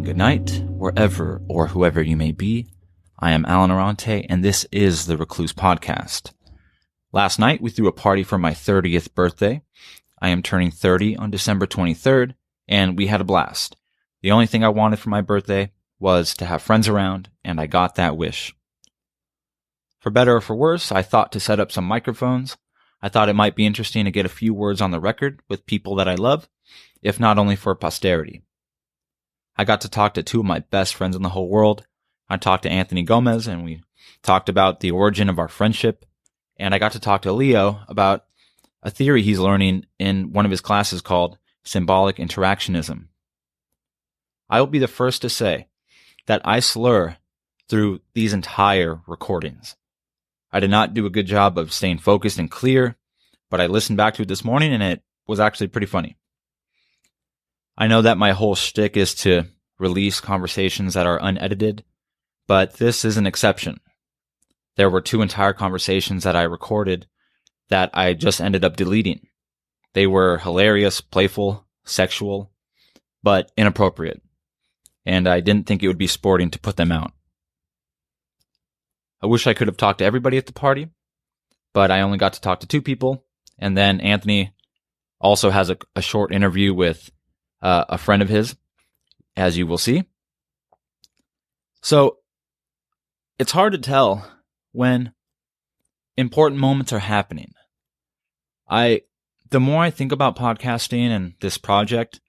good night, wherever or whoever you may be. I am Alan Arante, and this is the Recluse podcast. Last night, we threw a party for my 30th birthday. I am turning 30 on December 23rd, and we had a blast. The only thing I wanted for my birthday was to have friends around, and I got that wish. For better or for worse, I thought to set up some microphones. I thought it might be interesting to get a few words on the record with people that I love, if not only for posterity. I got to talk to two of my best friends in the whole world. I talked to Anthony Gomez, and we talked about the origin of our friendship. And I got to talk to Leo about a theory he's learning in one of his classes called symbolic interactionism. I will be the first to say that I slur through these entire recordings. I did not do a good job of staying focused and clear, but I listened back to it this morning and it was actually pretty funny. I know that my whole shtick is to release conversations that are unedited, but this is an exception. There were two entire conversations that I recorded that I just ended up deleting. They were hilarious, playful, sexual, but inappropriate, and I didn't think it would be sporting to put them out. I wish I could have talked to everybody at the party, but I only got to talk to two people, and then Anthony also has a short interview with a friend of his, as you will see. So it's hard to tell when important moments are happening. The more I think about podcasting and this project,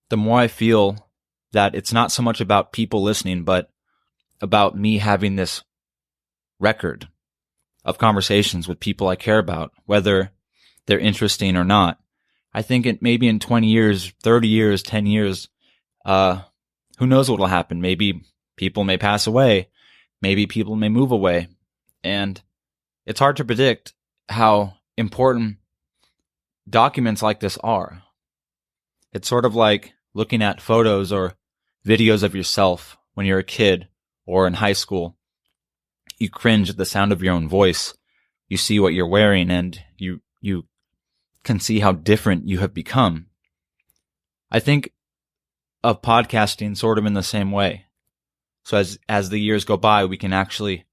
the more I feel that it's not so much about people listening, but about me having this record of conversations with people I care about, whether they're interesting or not. I think maybe in 20 years, 30 years, 10 years, who knows what will happen? Maybe people may pass away. Maybe people may move away. And it's hard to predict how important documents like this are. It's sort of like looking at photos or videos of yourself when you're a kid or in high school. You cringe at the sound of your own voice. You see what you're wearing and you can see how different you have become. I think of podcasting sort of in the same way. So as the years go by, we can actually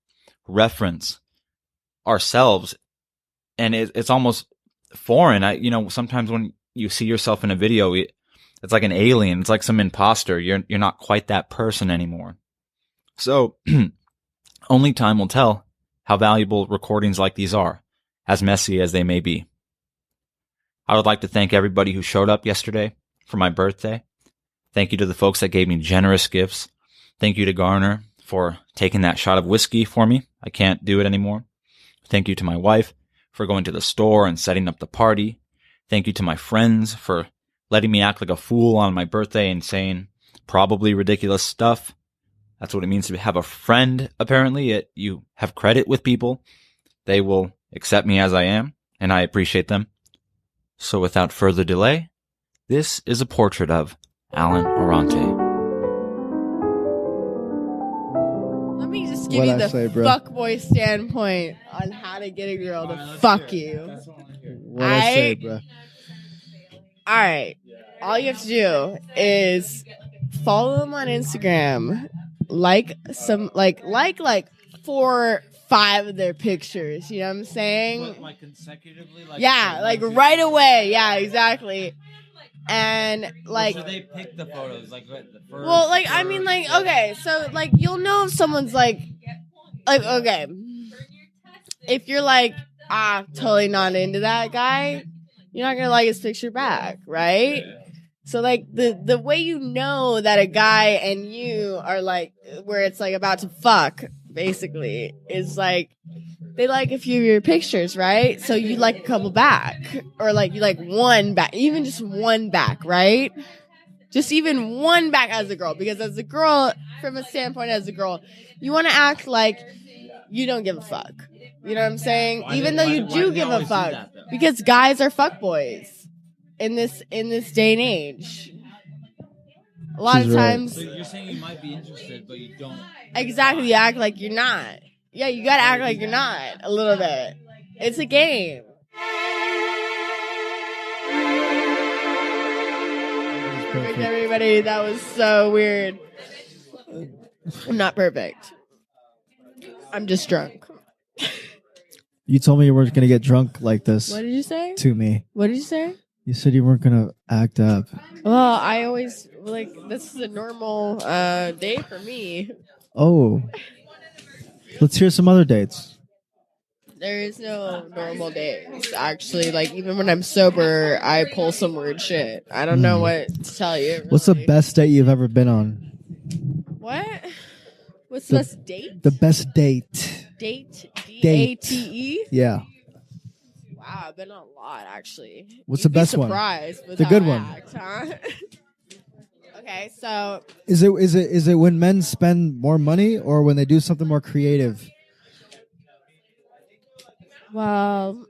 reference ourselves, and it's almost foreign. Sometimes when you see yourself in a video, it's like an alien. It's like some imposter. You're not quite that person anymore. So only time will tell how valuable recordings like these are, as messy as they may be. I would like to thank everybody who showed up yesterday for my birthday. Thank you to the folks that gave me generous gifts. Thank you to Garner for taking that shot of whiskey for me. I can't do it anymore. Thank you to my wife for going to the store and setting up the party. Thank you to my friends for letting me act like a fool on my birthday and saying probably ridiculous stuff. That's what it means to have a friend, apparently. You have credit with people. They will accept me as I am, and I appreciate them. So without further delay, this is a portrait of Alan Arante. Let me just give you the fuckboy standpoint on how to get a girl to fuck you. What I say, bro? Alright. All you have to do is follow them on Instagram. Like 4, 5 of their pictures. You know what I'm saying? What, like consecutively? Like right away. Yeah, exactly. And so they pick the photos, the first. Well, okay, so you'll know if someone's okay, if you're totally not into that guy, you're not gonna like his picture back, right? So the way you know that a guy and you are where it's about to fuck basically is they like a few of your pictures, right? So you like a couple back, or you like one back, even just one back, right? Just even one back as a girl, because as a girl, from a standpoint as a girl, you want to act like you don't give a fuck. You know what I'm saying? Even though you do give a fuck, because guys are fuckboys in this day and age. A lot of times. So you're saying you might be interested, but you don't. Exactly, you act like you're not. Yeah, you gotta act like you're not a little bit. It's a game. perfect, everybody. That was so weird. I'm not perfect. I'm just drunk. You told me you weren't gonna get drunk like this. What did you say? To me? What did you say? You said you weren't gonna act up. Well, I always this is a normal day for me. Oh, let's hear some other dates. There is no normal days. Actually, even when I'm sober, I pull some weird shit. I don't know what to tell you. Really. What's the best date you've ever been on? What? What's the best date? The best date. Date? D-A-T-E? Yeah. Wow, I've been on a lot, actually. What's the best one? With the how good I one. Act, huh? Okay, so... Is it when men spend more money or when they do something more creative? Well...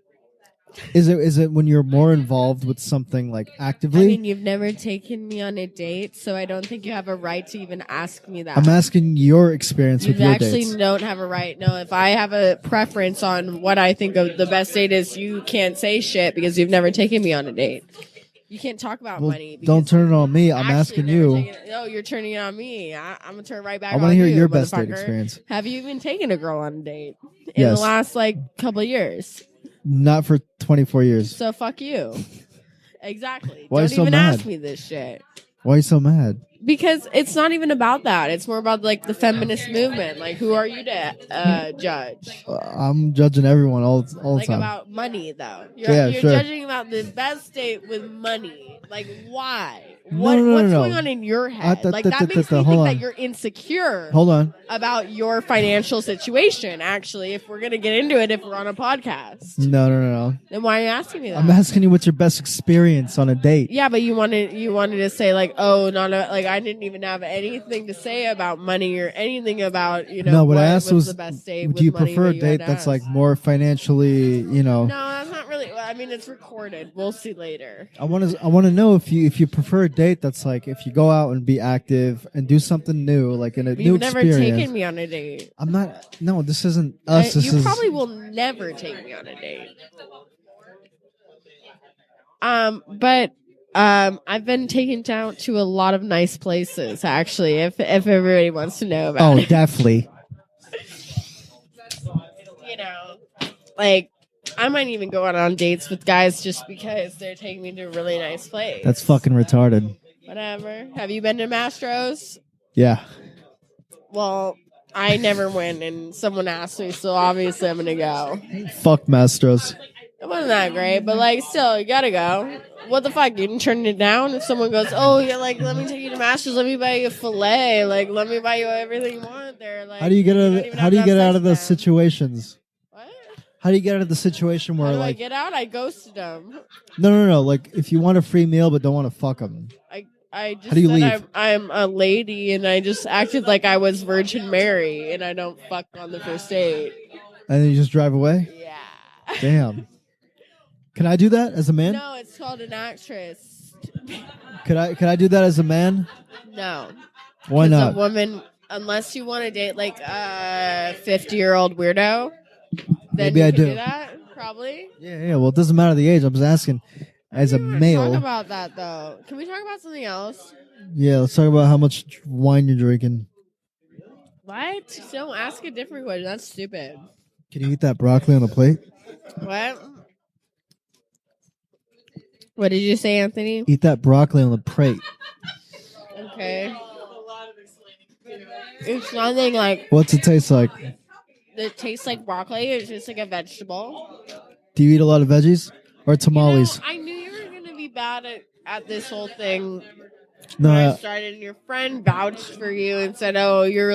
Is it when you're more involved with something actively? I mean, you've never taken me on a date, so I don't think you have a right to even ask me that. I'm asking your experience with your dates. You actually don't have a right. No, if I have a preference on what I think of the best date is, you can't say shit because you've never taken me on a date. You can't talk about money. Don't turn it on me. I'm asking you. You're turning it on me. I'm going to turn right back I on you. want to hear your best date experience. Have you even taken a girl on a date in Yes. the last couple of years? Not for 24 years. So fuck you. Exactly. Why Don't so even mad? ask me this shit. Why are you so mad? Because it's not even about that. It's more about the feminist movement. Who are you to judge? I'm judging everyone all the time. About money, though. You're sure. judging about the best date with money. Why? No, What's no. going on in your head? That makes me think that you're insecure. Hold on. About your financial situation. Actually, if we're gonna get into it, if we're on a podcast. No. Then why are you asking me that? I'm asking you what's your best experience on a date. Yeah, but you wanted to say I didn't even have anything to say about money or anything about No, what I asked was the best date. Do you prefer a date that's more financially, No, that's not really. I mean, it's recorded. We'll see later. I want to know if you prefer a date that's if you go out and be active and do something new, in a new experience. You've never taken me on a date. I'm not. No, this isn't us. You probably will never take me on a date. But I've been taken down to a lot of nice places. Actually, if everybody wants to know about it. Oh, definitely. I might even go out on dates with guys just because they're taking me to a really nice place. That's fucking retarded. Whatever. Have you been to Mastro's? Yeah. Well, I never went, and someone asked me, so obviously I'm gonna go. Fuck Mastros. It wasn't that great, but still, you gotta go. What the fuck? You didn't turn it down? If someone goes, oh, yeah, let me take you to Masters, let me buy you a fillet, let me buy you everything you want there. How do you get out of those situations? What? How do you get out of the situation where How do I get out? I ghosted them. No. If you want a free meal but don't want to fuck them. I just How do you said leave? I'm a lady, and I just acted like I was Virgin Mary, and I don't fuck on the first date. And then you just drive away? Yeah. Damn. Can I do that as a man? No, it's called an actress. Could I do that as a man? No. Why not? A woman, unless you want to date a 50-year-old weirdo, then Maybe you I can do. do that, probably. Yeah. Well, it doesn't matter the age. I'm just asking. As a male. Talk about that though. Can we talk about something else? Yeah, let's talk about how much wine you're drinking. What? Don't ask a different question. That's stupid. Can you eat that broccoli on the plate? What? What did you say, Anthony? Eat that broccoli on the plate. Okay. It's nothing like. What's it taste like? It tastes like broccoli. It's just like a vegetable. Do you eat a lot of veggies or tamales? I knew you were gonna be bad at this whole thing. No, when I started, and your friend vouched for you and said, "Oh, you're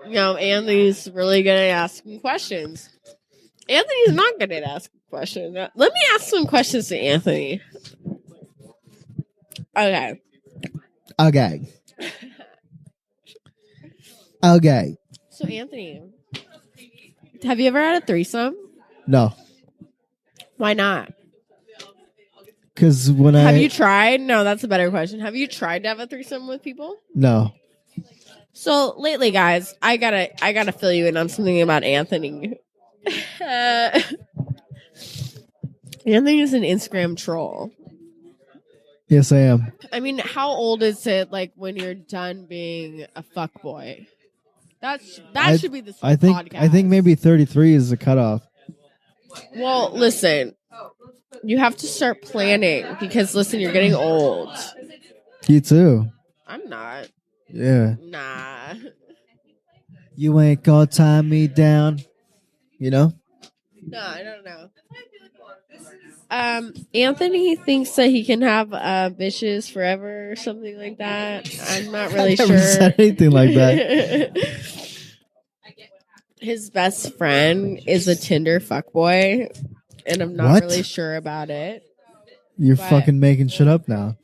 Anthony's really good at asking questions." Anthony's not good at asking questions. Let me ask some questions to Anthony. Okay. Okay. So, Anthony, have you ever had a threesome? No. Why not? Because Have you tried? No, that's a better question. Have you tried to have a threesome with people? No. So lately, guys, I gotta fill you in on something about Anthony. Anthony is an Instagram troll. Yes, I am. I mean, how old is it? Like when you're done being a fuckboy? That should be this whole podcast. I think maybe 33 is the cutoff. Well, listen, you have to start planning because listen, you're getting old. You too. I'm not. Yeah. Nah. You ain't gonna tie me down. You know? No, I don't know. Anthony thinks that he can have bitches forever or something like that. I'm not really I never sure. said anything like that. His best friend is a Tinder fuckboy, and I'm not What? really sure about it. You're But- fucking making shit up now.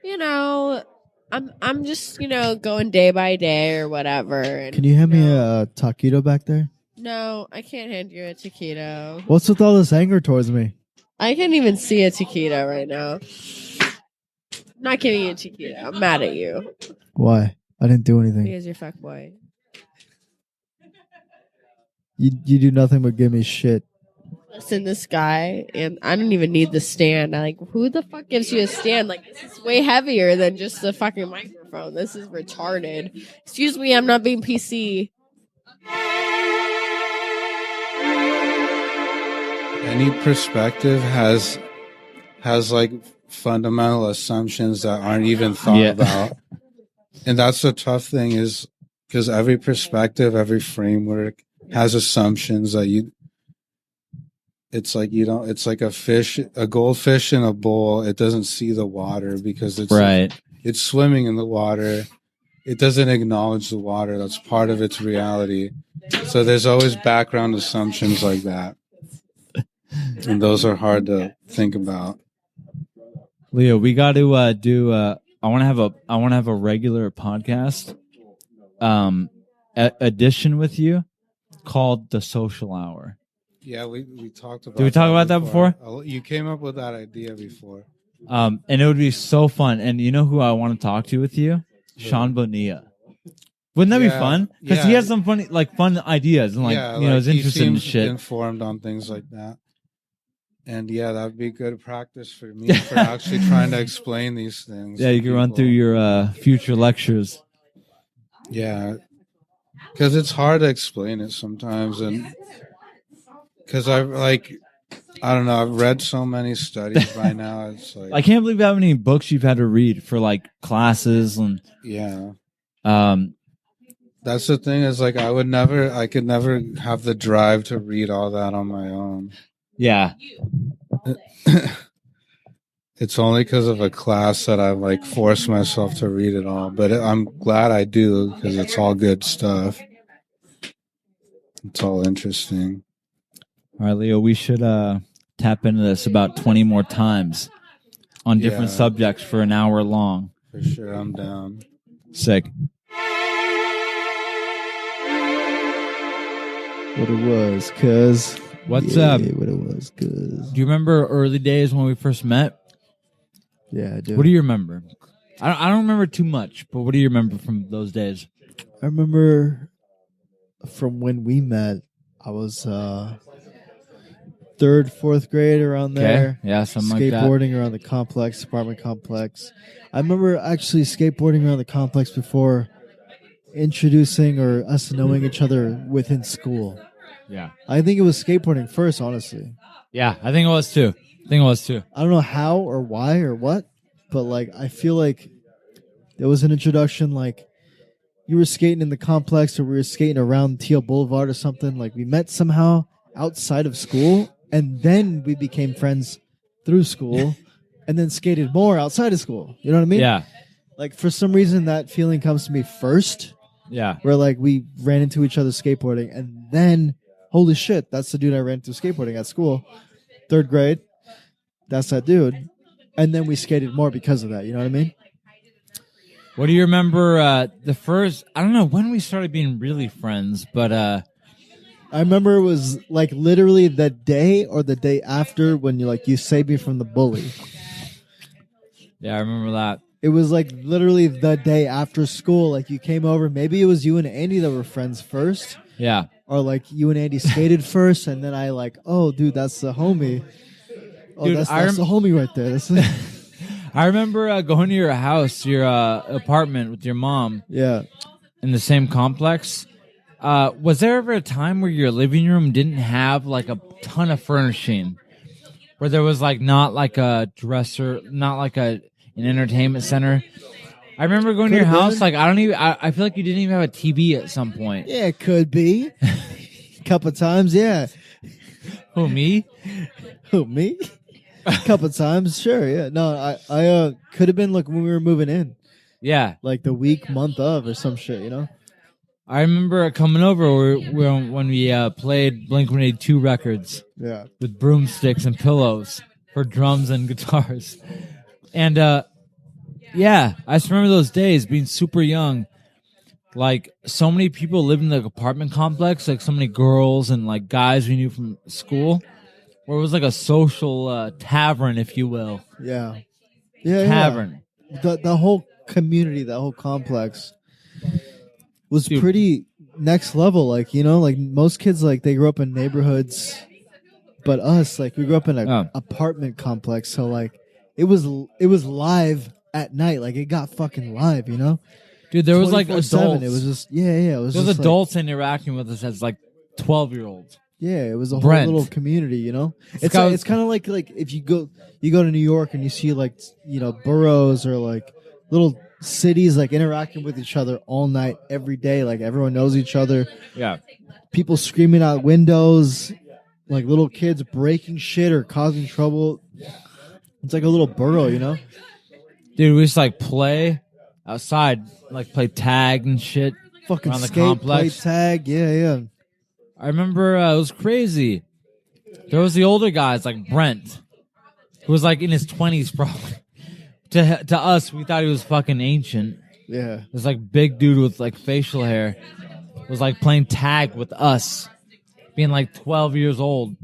You know, I'm just going day by day or whatever. And, Can you hand me a taquito back there? No, I can't hand you a taquito. What's with all this anger towards me? I can't even see a taquito right now. I'm not giving you a taquito. I'm mad at you Why? I didn't do anything. because you're fuckboy. You do nothing but give me shit. Listen, this guy, and I don't even need the stand. Who the fuck gives you a stand? Like, this is way heavier than just the fucking microphone. This is retarded. Excuse me, I'm not being PC. Any perspective has like fundamental assumptions that aren't even thought about. And that's the tough thing is because every perspective, every framework has assumptions that it's like a goldfish in a bowl. It doesn't see the water because it's swimming in the water. It doesn't acknowledge the water. That's part of its reality. So there's always background assumptions like that. And those are hard to think about. Leo, we got to do. I want to have a regular podcast, edition with you, called the Social Hour. Yeah, we talked about. Did we talk about that before? You came up with that idea before. And it would be so fun. And you know who I want to talk to with you? Sean Bonilla. Wouldn't that be fun? Because he has some fun ideas and is interested in shit. Informed on things like that. And that'd be good practice for me for actually trying to explain these things. Yeah, you can run through your future lectures. Yeah, because it's hard to explain it sometimes, and because I don't know, I've read so many studies by now. It's like I can't believe how many books you've had to read for classes and That's the thing is I could never have the drive to read all that on my own. Yeah. It's only because of a class that I forced myself to read it all. But I'm glad I do because it's all good stuff. It's all interesting. All right, Leo, we should tap into this about 20 more times on different subjects for an hour long. For sure, I'm down. Sick. What it was, cuz. What's up? What it was, cuz. Do you remember early days when we first met? Yeah, I do. What do you remember? I don't remember too much, but what do you remember from those days? I remember from when we met, I was third, fourth grade around there. Okay. Yeah, something like that. Skateboarding around the complex, apartment complex. I remember actually skateboarding around the complex before introducing or us knowing each other within school. Yeah. I think it was skateboarding first, honestly. Yeah, I think it was too. I don't know how or why or what, but I feel like there was an introduction. You were skating in the complex or we were skating around Teal Boulevard or something. We met somehow outside of school, and then we became friends through school, and then skated more outside of school. You know what I mean? Yeah. For some reason, that feeling comes to me first. Yeah. Where we ran into each other skateboarding, and then holy shit, that's the dude I ran into skateboarding at school. Third grade, that's that dude. And then we skated more because of that. You know what I mean? What do you remember the first, I don't know when we started being really friends, but I remember it was literally the day or the day after when you saved me from the bully. Yeah, I remember that. It was literally the day after school. You came over. Maybe it was you and Andy that were friends first. Yeah. Or you and Andy skated first, and then I oh dude, that's the homie. Oh, Dude, that's the homie right there. I remember going to your house, your apartment with your mom Yeah. in the same complex. Was there ever a time where your living room didn't have like a ton of furnishing? Where there was like not like a dresser, not like an entertainment center? I remember going to your Could've house, been. like I feel like you didn't even have a TV at some point. Yeah, it could be. Couple times, yeah. Who, me? Who, me? Couple times, sure, yeah. No, I could have been like when we were moving in, Yeah. like the week, month of, or some shit, you know? I remember coming over when we played Blink-182 records Yeah. with broomsticks and pillows for drums and guitars. And yeah, I just remember those days being super young. Like, so many people lived in the apartment complex, like so many girls and like guys we knew from school, where it was like a social tavern, if you will. Yeah. Yeah. Tavern. Yeah. The whole community, that whole complex was Dude. pretty next level. Like, you know, like most kids, like they grew up in neighborhoods, but us, like we grew up in an apartment complex. So like it was live at night. Like it got fucking live, you know? Dude, there was like 24/7. adults. It was just, yeah. It was There was just adults interacting with us as like 12-year-olds. yeah, it was a Brent. whole little community, you know. It's guy was- it's kind of like if you go to New York and you see like you know boroughs or like little cities like interacting with each other all night every day. Like everyone knows each other. Yeah. People screaming out windows, like little kids breaking shit or causing trouble. It's like a little borough, you know. Dude, we used to like play outside, like play tag and shit. Fucking Around the skate, complex. play tag, yeah. I remember it was crazy. There was the older guys like Brent, who was like in his 20s probably. To us, we thought he was fucking ancient. Yeah. This like big dude with like facial hair was like playing tag with us, being like 12 years old.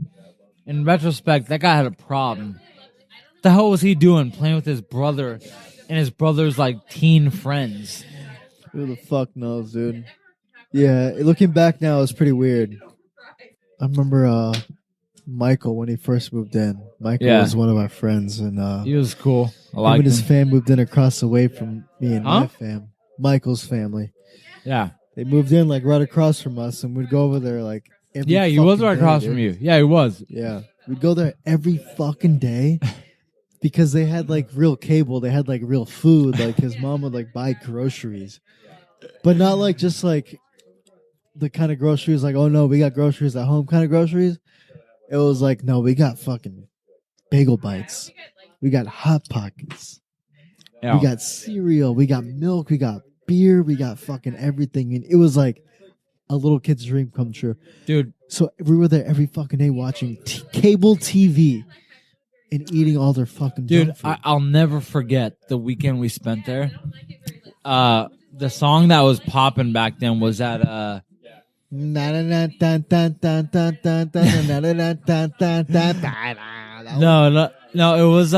In retrospect, that guy had a problem. What the hell was he doing playing with his brother and his brother's like teen friends? Who the fuck knows, dude? Yeah, looking back now, it's pretty weird. I remember Michael when he first moved in. Michael Yeah. was one of our friends, and He was cool. I him liked and his him. fam moved in across the way from me and Huh? my fam. Michael's family. Yeah. They moved in like right across from us, and we'd go over there like every Yeah, he was fucking right day, across dude. from you. Yeah, he was. Yeah, we'd go there every fucking day because they had like real cable. They had like real food. Like his mom would like buy groceries, but not like just like the kind of groceries like, oh no, we got groceries at home kind of groceries. It was like, no, we got fucking bagel bites. We got Hot Pockets. Yeah. We got cereal. We got milk. We got beer. We got fucking everything. And it was like a little kid's dream come true. Dude, So we were there every fucking day watching cable TV and eating all their fucking dude, junk food. I'll never forget the weekend we spent there. The song that was popping back then was that no, it was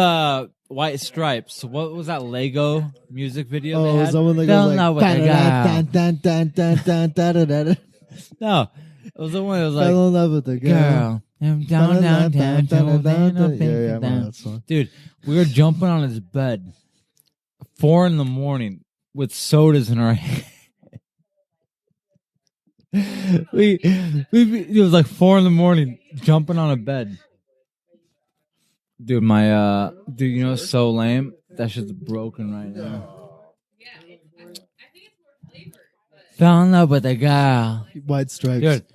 White Stripes. What was that Lego music video they Oh, had? someone that Fell goes in love like, with a girl. No, it was the one that was like, fell in love with the girl. girl, I'm down, down, down, down, down, Yeah, I know down. that song. Dude, we were jumping on his bed 4 a.m. with sodas in our hand. It was like 4 a.m. jumping on a bed. Dude, dude, you know what's so lame? That shit's broken right now. Fell in love with a girl. White Stripes. Dude,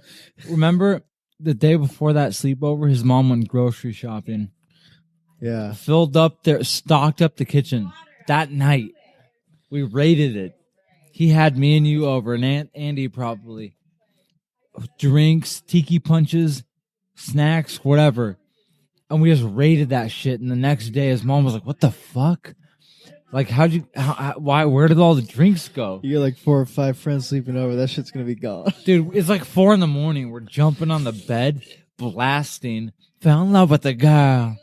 remember the day before that sleepover, his mom went grocery shopping. Yeah. Stocked up the kitchen. That night, we raided it. He had me and you over, and Andy probably. Drinks, tiki punches, snacks, whatever. And we just raided that shit. And the next day, his mom was like, "What the fuck? Like, where did all the drinks go?" You get like 4 or 5 friends sleeping over. That shit's going to be gone. Dude, it's like 4 a.m. We're jumping on the bed, blasting. Fell in love with a girl.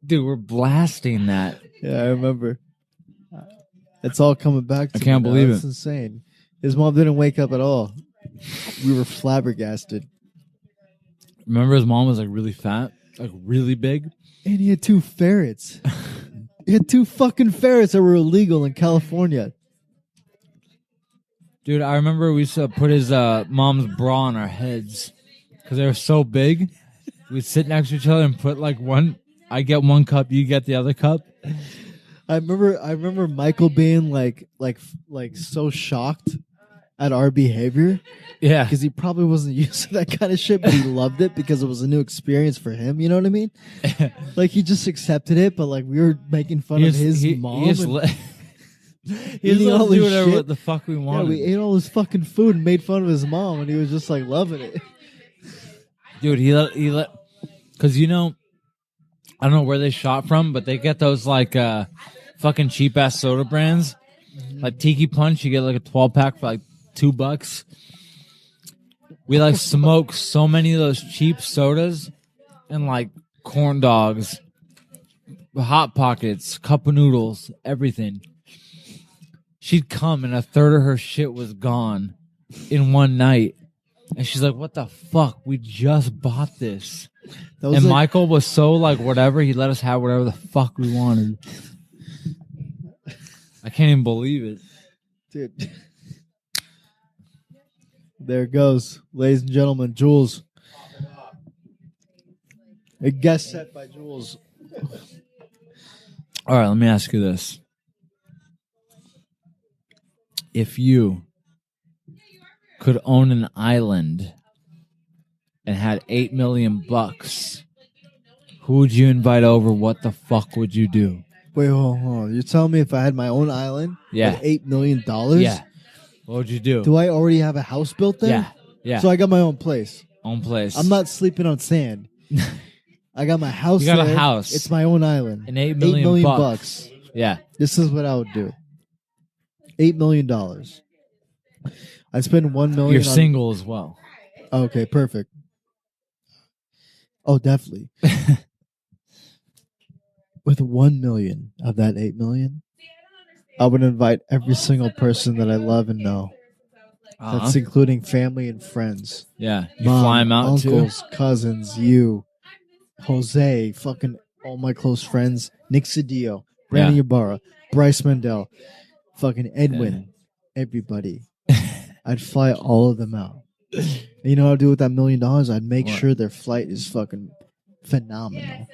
Dude, we're blasting that. Yeah, I remember. It's all coming back to I can't me now. believe It's it. insane. His mom didn't wake up at all. We were flabbergasted. Remember his mom was like really fat, like really big. And he had 2 ferrets. He had 2 fucking ferrets that were illegal in California. Dude, I remember we used to put his mom's bra on our heads because they were so big. We'd sit next to each other and put like one. I get one cup, you get the other cup. I remember Michael being like so shocked at our behavior. Yeah. Because he probably wasn't used to that kind of shit, but he loved it because it was a new experience for him. You know what I mean? Like he just accepted it, but like we were making fun of his mom. He just eating all do this whatever shit. the fuck we Yeah, wanted. we ate all his fucking food and made fun of his mom, and he was just like loving it. Dude, he let, because I don't know where they shot from, but they get those like fucking cheap ass soda brands, like Tiki Punch. You get like a 12-pack for like $2. We like smoke so many of those cheap sodas and like corn dogs, Hot Pockets, cup of noodles, everything. She'd come and a third of her shit was gone in one night. And she's like, what the fuck? We just bought this. That was And like, Michael was so like whatever. He let us have whatever the fuck we wanted. I can't even believe it. dude. There it goes, ladies and gentlemen. Jules, a guest set by Jules. All right, let me ask you this. If you could own an island and had $8 million, who would you invite over? What the fuck would you do? Wait, hold on. You're telling me if I had my own island Yeah. with $8 million? Yeah. What would you do? Do I already have a house built there? Yeah. Yeah. So I got my own place. Own place. I'm not sleeping on sand. I got my house You got a there. house. It's my own island. And $8 million bucks. Yeah. This is what I would do. $8 million. I'd spend $1 million. You're single as well. Okay, perfect. Oh, definitely. With 1 million of that 8 million, I would invite every single person that I love and know. That's including family and friends. Yeah. You Mom, fly him out uncles, too? cousins, you, Jose, fucking all my close friends, Nick Cedillo, Brandon Ybarra, Bryce Mendel, fucking Edwin, everybody. I'd fly all of them out. And you know what I'd do with that $1 million? I'd make sure their flight is fucking phenomenal.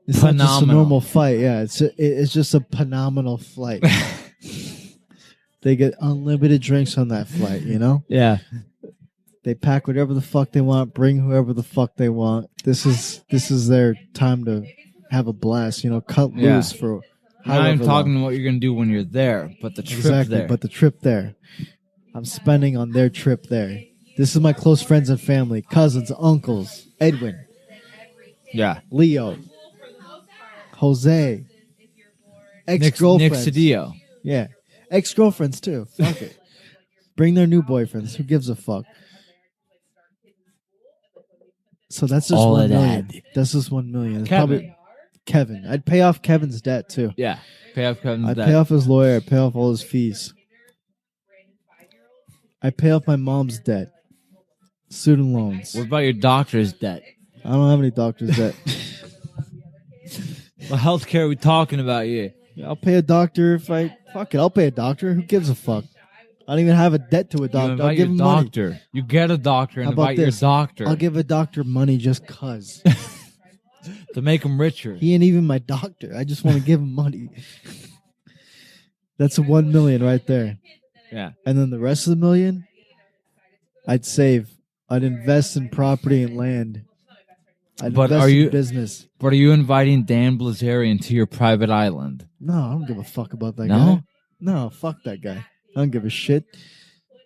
It's not just a normal flight. Yeah, it's just a phenomenal flight. They get unlimited drinks on that flight, you know? Yeah. They pack whatever the fuck they want, bring whoever the fuck they want. This is their time to have a blast, you know, cut loose for Not even talking to what you're going to do when you're there, but the trip there. But the trip there. I'm spending on their trip there. This is my close friends and family, cousins, uncles, Edwin, Leo, Jose, ex-girlfriends. Nick Cedillo. Yeah. Ex-girlfriends, too. Fuck it. Bring their new boyfriends. Who gives a fuck? So that's just All 1 of million. that. That's just 1 million. It's Kevin. probably Kevin. I'd pay off Kevin's debt, too. Yeah. Pay off Kevin's I'd debt. pay off his lawyer. I'd pay off all his fees. I'd pay off my mom's debt. Student loans. What about your doctor's debt? I don't have any doctor's debt. What healthcare are we talking about here? I'll pay a doctor if I... Fuck it, I'll pay a doctor. Who gives a fuck? I don't even have a debt to a You doctor. I'll invite give your him doctor. money. You get a doctor and How about invite your this? doctor I'll give a doctor money just cuz. to make him richer. He ain't even my doctor. I just want to give him money. That's 1 million right there. Yeah. And then the rest of the million, I'd save. I'd invest in property and land. I'd But invest are you- in business. But are you inviting Dan Blazarian to your private island? No, I don't give a fuck about that No? guy. No, fuck that guy. I don't give a shit.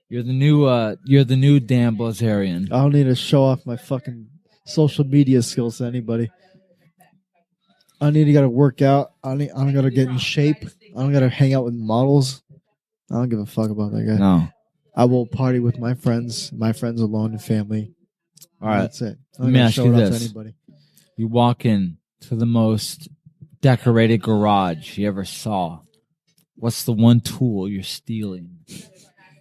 You're the new Dan Blazarian. I don't need to show off my fucking social media skills to anybody. I don't need to gotta work out. I don't gotta get in shape. I don't gotta hang out with models. I don't give a fuck about that guy. No. I will party with my friends alone and family. All right. That's it. I Let don't me gotta ask show you it off this. to anybody. You walk in to the most decorated garage you ever saw. What's the one tool you're stealing?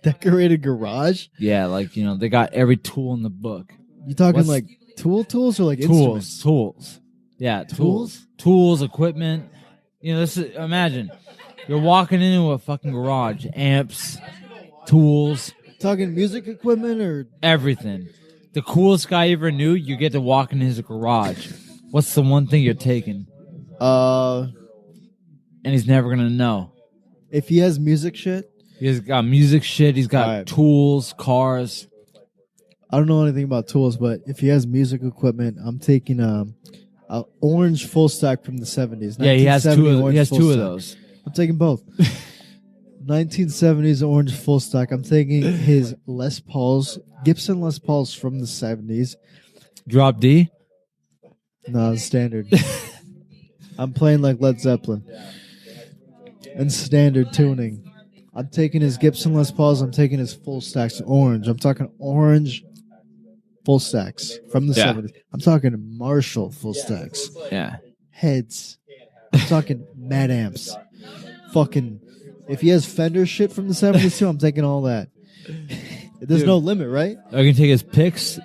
Decorated garage? Yeah, like, they got every tool in the book. You talking What's- like tools or like instruments? Tools. Yeah, tools. Tools, equipment, You know, this is, imagine you're walking into a fucking garage, amps, tools, Talking music equipment or everything. The coolest guy you ever knew, you get to walk in his garage. What's the one thing you're taking? uh, And he's never gonna know. if he has music shit, He's got music shit. He's got Right. tools, cars. I don't know anything about tools, but if he has music equipment, I'm taking a orange full stack from the 70s. Yeah, he has 1970 two. He orange has full two of stack. those. I'm taking both. 1970s orange full stack. I'm taking his Les Pauls, Gibson Les Pauls from the 70s. Drop D. No, standard. I'm playing like Led Zeppelin. And standard tuning. I'm taking his Gibson Les Pauls. I'm taking his full stacks orange. I'm talking orange full stacks from the 70s. I'm talking Marshall full stacks. Yeah. Heads. I'm talking Mad Amps. Fucking. If he has Fender shit from the 70s too, I'm taking all that. There's Dude. no limit, right? I can take his picks.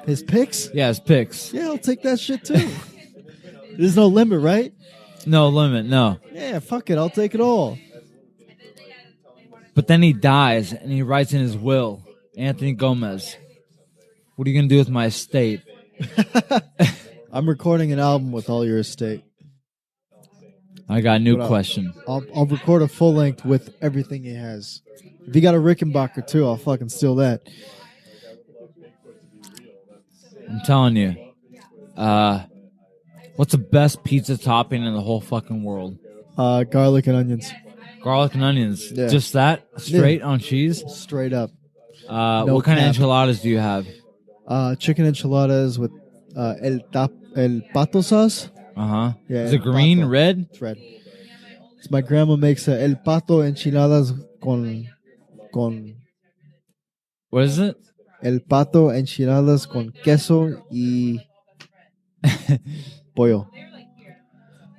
His picks? Yeah, his picks. Yeah, I'll take that shit too. There's no limit, right? No limit. No. Yeah, fuck it. I'll take it all. But then he dies, and he writes in his will, Anthony Gomez, what are you gonna do with my estate? I'm recording an album with all your estate. I got a new What up? question. I'll record a full length with everything he has. If you got a Rickenbacker too, I'll fucking steal that. I'm telling you. What's the best pizza topping in the whole fucking world? Garlic and onions. Garlic and onions. Yeah. Just that? Straight on cheese? Straight up. What kind of cap. enchiladas do you have? Chicken enchiladas with el pato sauce. Uh-huh. Yeah, Is it el green, pato. red? It's red. So my grandma makes el pato enchiladas con What is it? el pato enchiladas con queso y pollo.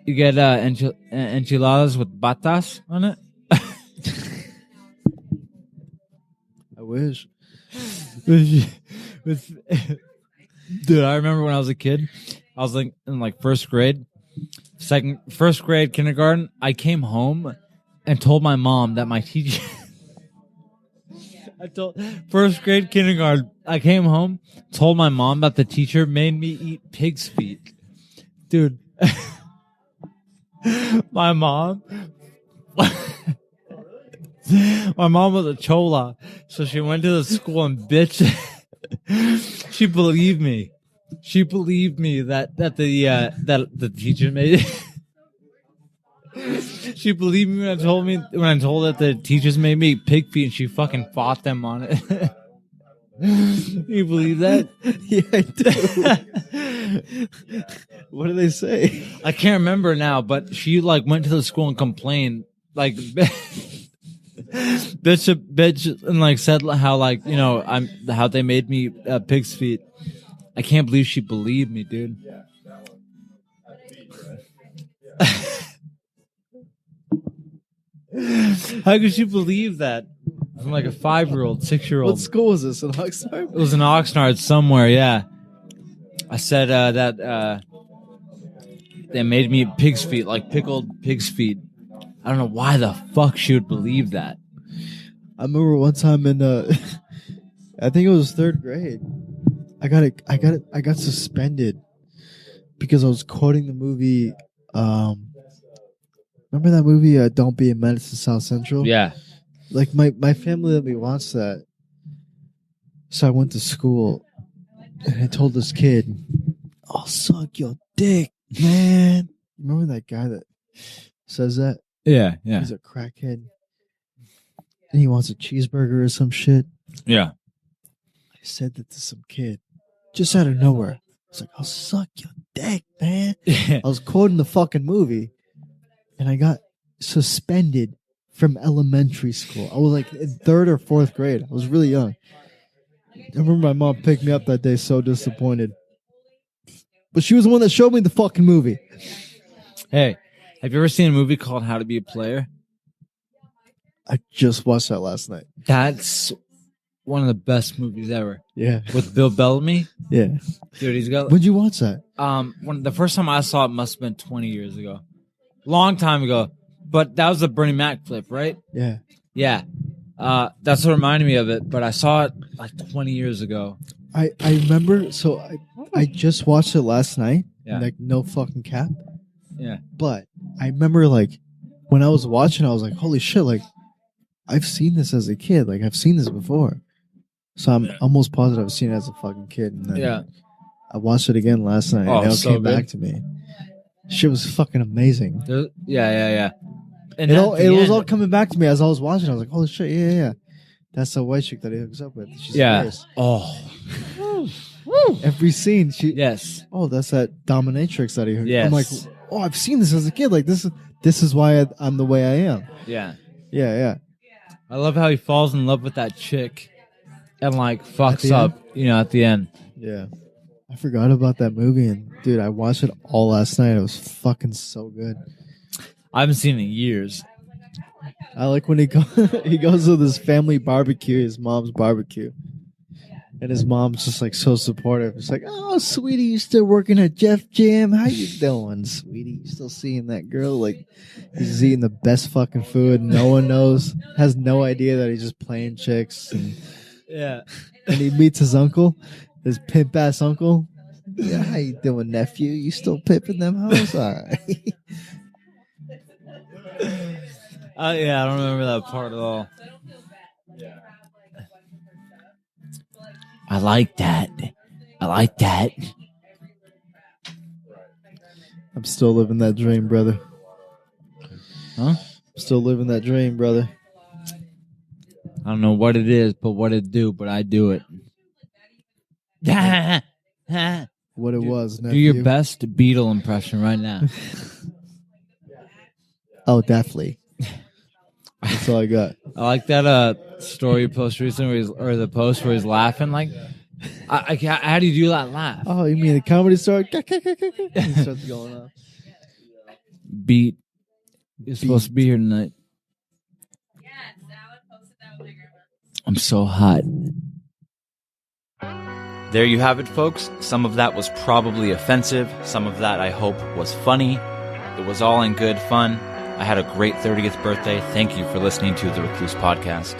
You get enchiladas with batas on it? I wish. Dude, I remember when I was a kid, I was like in like first grade, kindergarten. I came home and told my mom that my teacher. First grade kindergarten. I came home, told my mom that the teacher made me eat pig's feet. Dude, my mom. My mom was a chola, so she went to the school and bitched. She believed me. She believed me that the teacher made it. She believed me when I told that the teachers made me eat pig feet, and she fucking fought them on it. You believe that? Yeah, I do. What do they say? I can't remember now, but she like went to the school and complained, like bitch, and like said how like how they made me pig's feet. I can't believe she believed me, dude. How could she believe that? From like a 5-year-old, 6-year-old. What school was this in Oxnard? It was in Oxnard somewhere, yeah. I said that they made me pig's feet, like pickled pig's feet. I don't know why the fuck she would believe that. I remember one time in I think it was 3rd grade. I got suspended because I was quoting the movie. Remember that movie? Don't Be a Menace to South Central. Yeah. Like my family let me watch that, so I went to school and I told this kid, "I'll suck your dick, man." Remember that guy that says that? Yeah, yeah. He's a crackhead, and he wants a cheeseburger or some shit. Yeah. I said that to some kid, just out of nowhere. I was like, "I'll suck your dick, man." I was quoting the fucking movie, and I got suspended from elementary school. I was like in 3rd or 4th grade. I was really young. I remember my mom picked me up that day, so disappointed. But she was the one that showed me the fucking movie. Hey, have you ever seen a movie called How to Be a Player? I just watched that last night. That's one of the best movies ever. Yeah. With Bill Bellamy. Yeah. Dude, he's got When'd you watch that? the first time I saw it must have been 20 years ago. long time ago. But that was the Bernie Mac flip, right? Yeah. Yeah. That's what reminded me of it. But I saw it like 20 years ago. I remember. So I just watched it last night. Yeah. Like no fucking cap. Yeah. But I remember like when I was watching, I was like, holy shit! Like I've seen this as a kid. Like I've seen this before. So I'm almost positive I've seen it as a fucking kid. And then Yeah. I watched it again last night. Oh, and it so came good. back to me. Shit was fucking amazing. Yeah. And It at all, the it was end- all coming back to me as I was watching. I was like, holy shit, yeah. That's the white chick that he hooks up with. She's Yeah. hilarious. Oh. Every scene, Yes. oh, that's that dominatrix that he hooked. Yes. I'm like, oh, I've seen this as a kid. Like this is why I'm the way I am. Yeah. Yeah. I love how he falls in love with that chick and like fucks the up, at the end. Yeah. I forgot about that movie, and dude, I watched it all last night. It was fucking so good. I haven't seen it in years. I like when he goes to this family barbecue, his mom's barbecue, and his mom's just like so supportive. It's like, oh, sweetie, you still working at Jeff Jam? How you doing, sweetie? You still seeing that girl? Like, he's eating the best fucking food. No one knows, has no idea that he's just playing chicks. And he meets his uncle, his pimp ass uncle. Yeah, how you doing, nephew? You still pimping them hoes? All right. I don't remember that part at all. I like that. I'm still living that dream, brother. Huh? Still living that dream, brother. I don't know what it is, but what it do, but I do it. What it was, nephew. Do your best Beatle impression right now. Oh, definitely. That's all I got. I like that story you posted recently, or the post where he's laughing. Like, how do you do that laugh? Oh, you mean the comedy store? He starts going off. Beat. You're supposed to be here tonight. I'm so hot. There you have it, folks. Some of that was probably offensive. Some of that, I hope, was funny. It was all in good fun. I had a great 30th birthday. Thank you for listening to the Recluse Podcast.